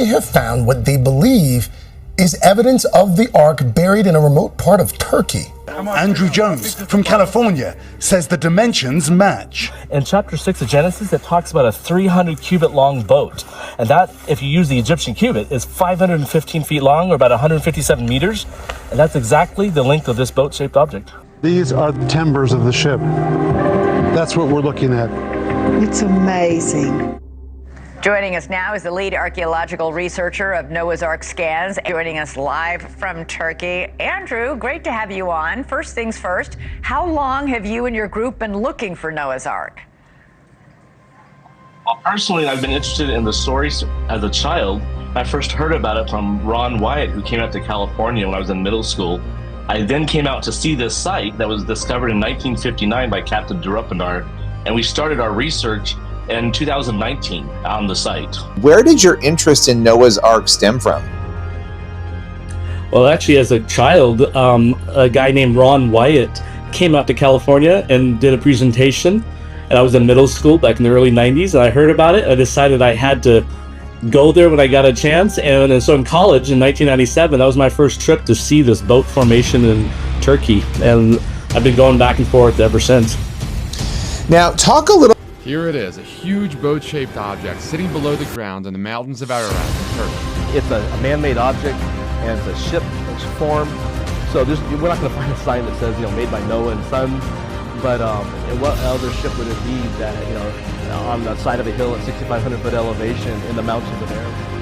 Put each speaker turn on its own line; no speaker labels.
they have found what they believe is evidence of the Ark buried in a remote part of Turkey.
Andrew Jones from California says the dimensions match.
In chapter 6 of Genesis, it talks about a 300 cubit long boat. And that, if you use the Egyptian cubit, is 515 feet long, or about 157 meters. And that's exactly the length of this boat-shaped object.
These are the timbers of the ship. That's what we're looking at.
It's amazing.
Joining us now is the lead archaeological researcher of Noah's Ark Scans, joining us live from Turkey. Andrew, great to have you on. First things first, how long have you and your group been looking for Noah's Ark?
Well, personally, I've been interested in the story as a child. I first heard about it from Ron Wyatt, who came out to California when I was in middle school. I then came out to see this site that was discovered in 1959 by Captain Durupandar, and we started our research in 2019 on the site.
Where did your interest in Noah's Ark stem from?
Well, actually, as a child, a guy named Ron Wyatt came out to California and did a presentation, and I was in middle school back in the early 90s, and I heard about it. I decided I had to go there when I got a chance, and so in college in 1997, that was my first trip to see this boat formation in Turkey, and I've been going back and forth ever since.
Now, talk a little.
Here it is, a huge boat-shaped object sitting below the ground in the mountains of Ararat in Turkey.
It's a man-made object, and it's a ship that's formed. So we're not going to find a sign that says, made by Noah and Sons. But what other ship would it be that, on the side of a hill at 6,500 foot elevation in the mountains of Ararat?